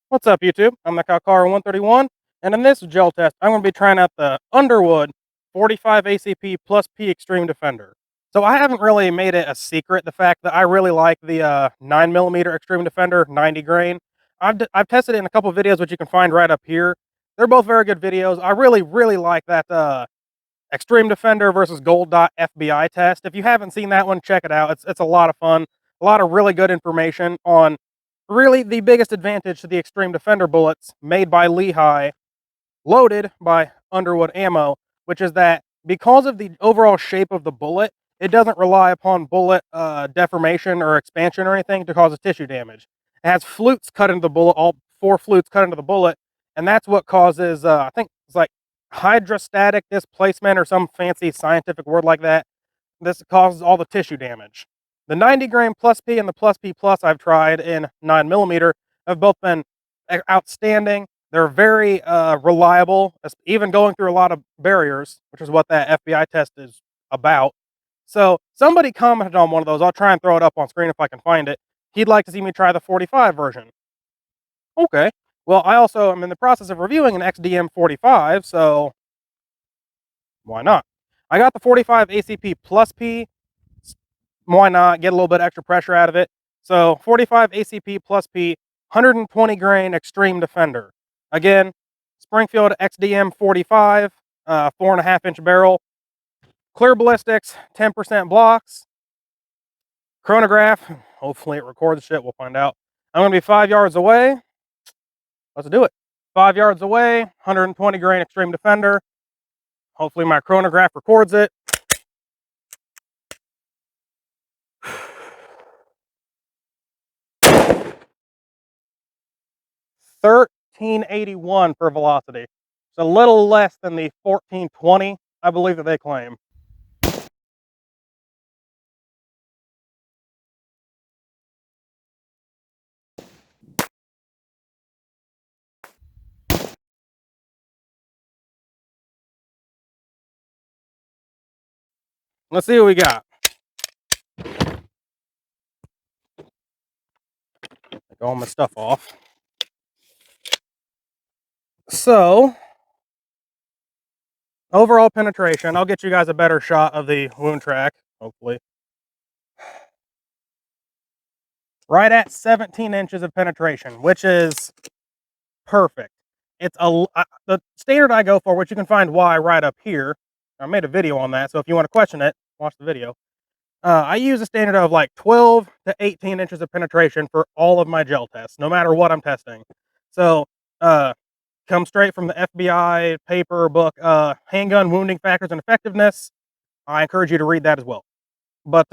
What's up, YouTube? I'm the Car 131, and in this gel test, I'm going to be trying out the Underwood 45 ACP plus P Xtreme Defender. So I haven't really made it a secret, the fact that I really like the 9mm Xtreme Defender 90 grain. I've tested it in a couple videos, which you can find right up here. They're both very good videos. I really like that Xtreme Defender versus Gold Dot FBI test. If you haven't seen that one, check it out. It's a lot of fun. A lot of really good information on really the biggest advantage to the Xtreme Defender bullets made by Lehigh, loaded by Underwood ammo, which is that because of the overall shape of the bullet, it doesn't rely upon bullet deformation or expansion or anything to cause a tissue damage. It has flutes cut into the bullet, all four flutes cut into the bullet, and that's what causes, I think it's like hydrostatic displacement or some fancy scientific word like that. This causes all the tissue damage. The 90 grain plus P and the plus P plus I've tried in 9mm have both been outstanding. They're very reliable, even going through a lot of barriers, which is what that FBI test is about. So somebody commented on one of those. I'll try and throw it up on screen if I can find it. He'd like to see me try the 45 version. Okay. Well, I also am in the process of reviewing an XDM 45, so why not? I got the 45 ACP plus P. Why not get a little bit extra pressure out of it? So 45 ACP plus P, 120 grain Xtreme Defender. Again, Springfield XDM 45, 4.5-inch barrel, clear ballistics, 10% blocks, chronograph. Hopefully it records shit. We'll find out. I'm going to be 5 yards away. Let's do it. 5 yards away, 120 grain Xtreme Defender. Hopefully my chronograph records it. 1381 for velocity. It's a little less than the 1420, I believe, that they claim. Let's see what we got. Take all my stuff off. So, overall penetration, I'll get you guys a better shot of the wound track, hopefully. Right at 17 inches of penetration, which is perfect. It's the standard I go for, which you can find why right up here. I made a video on that, so if you want to question it, watch the video. I use a standard of like 12 to 18 inches of penetration for all of my gel tests, no matter what I'm testing. So, come straight from the FBI paper book, Handgun Wounding Factors and Effectiveness. I encourage you to read that as well. But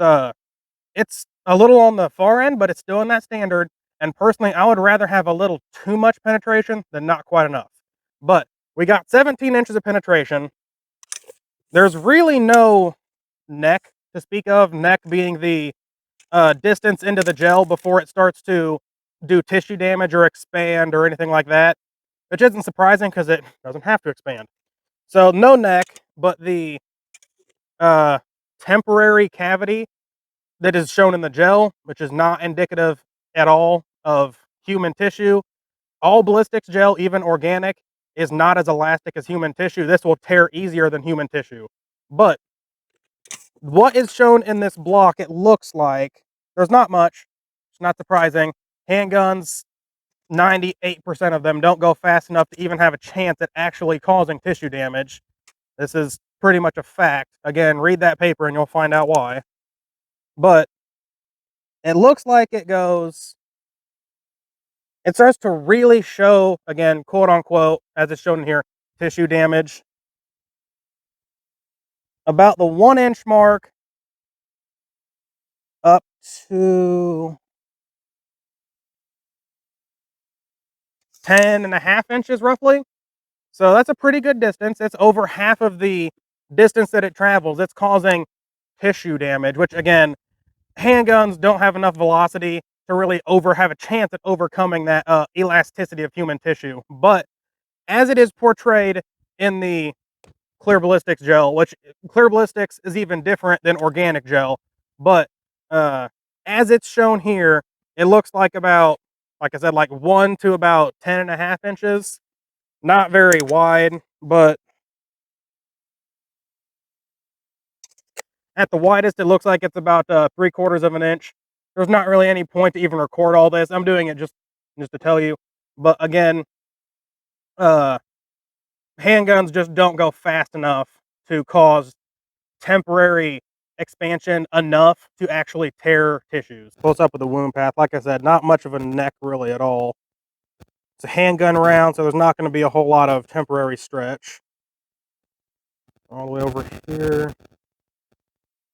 it's a little on the far end, but it's still in that standard. And personally, I would rather have a little too much penetration than not quite enough. But we got 17 inches of penetration. There's really no neck to speak of, neck being the distance into the gel before it starts to do tissue damage or expand or anything like that, which isn't surprising because it doesn't have to expand. So no neck, but the temporary cavity that is shown in the gel, which is not indicative at all of human tissue. All ballistics gel, even organic, is not as elastic as human tissue. This will tear easier than human tissue. But what is shown in this block, it looks like there's not much. It's not surprising. Handguns, 98% of them don't go fast enough to even have a chance at actually causing tissue damage. This is pretty much a fact. Again, read that paper and you'll find out why. But it looks like it starts to really show, again, quote unquote, as it's shown in here, tissue damage. About the 1-inch mark up to 10.5 inches roughly. So that's a pretty good distance. It's over half of the distance that it travels. It's causing tissue damage, which again, handguns don't have enough velocity to really have a chance at overcoming that elasticity of human tissue. But as it is portrayed in the clear ballistics gel, which clear ballistics is even different than organic gel, but as it's shown here, it looks like about like I said, like 1 to about 10.5 inches. Not very wide, but at the widest, it looks like it's about 3/4 of an inch. There's not really any point to even record all this. I'm doing it just to tell you. But again, uh, handguns just don't go fast enough to cause temporary expansion enough to actually tear tissues. Close up with the wound path. Like I said, not much of a neck really at all. It's a handgun round, so there's not going to be a whole lot of temporary stretch. All the way over here.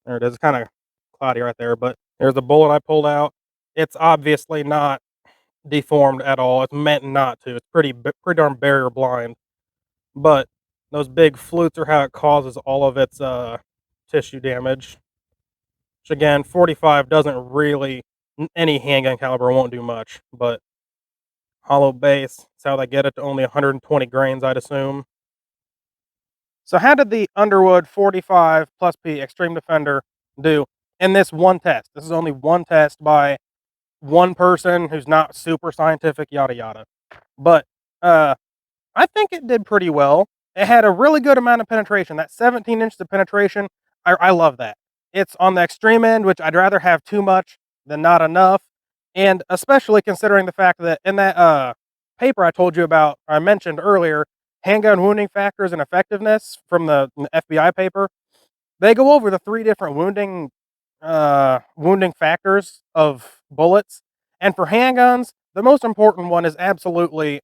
There it is. It's kind of cloudy right there, but there's a bullet I pulled out. It's obviously not deformed at all. It's meant not to. It's pretty darn barrier blind. But those big flutes are how it causes all of its tissue damage. Which again, 45 doesn't really, any handgun caliber won't do much. But hollow base, that's how they get it to only 120 grains, I'd assume. So how did the Underwood 45 plus P Xtreme Defender do in this one test? This is only one test by one person who's not super scientific, yada yada. But I think it did pretty well. It had a really good amount of penetration. That 17 inches of penetration, I love that. It's on the extreme end, which I'd rather have too much than not enough. And especially considering the fact that in that paper I told you about, I mentioned earlier, handgun wounding factors and effectiveness from the FBI paper, they go over the 3 different wounding factors of bullets. And for handguns, the most important one is absolutely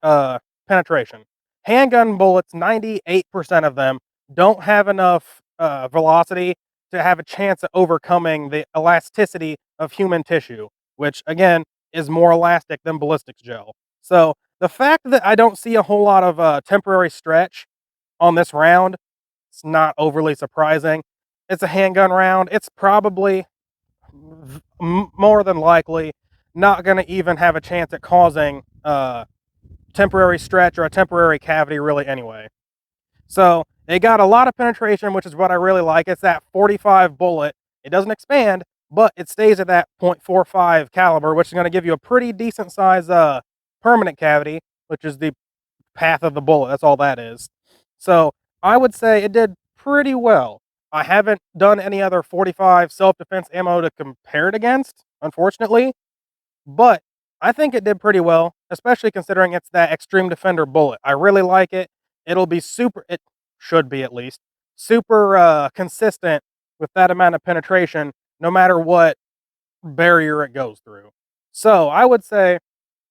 penetration. Handgun bullets, 98% of them don't have enough velocity to have a chance of overcoming the elasticity of human tissue, which again is more elastic than ballistics gel. So the fact that I don't see a whole lot of temporary stretch on this round, it's not overly surprising. It's a handgun round. It's probably more than likely not going to even have a chance at causing temporary stretch or a temporary cavity really anyway. So they got a lot of penetration, which is what I really like. It's that 45 bullet. It doesn't expand, but it stays at that .45 caliber, which is going to give you a pretty decent size permanent cavity, which is the path of the bullet. That's all that is. So I would say it did pretty well. I haven't done any other 45 self-defense ammo to compare it against, unfortunately, but I think it did pretty well, especially considering it's that Xtreme Defender bullet. I really like it. It should be at least, super consistent with that amount of penetration, no matter what barrier it goes through. So I would say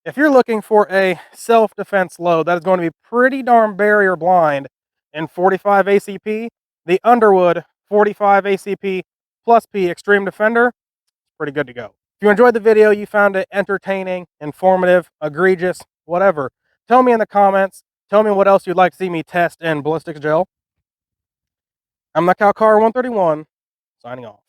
if you're looking for a self-defense load that is going to be pretty darn barrier blind in 45 ACP, the Underwood 45 ACP plus P Xtreme Defender is pretty good to go. If you enjoyed the video, you found it entertaining, informative, egregious, whatever, tell me in the comments. Tell me what else you'd like to see me test in ballistics gel. I'm the Calcar 131, signing off.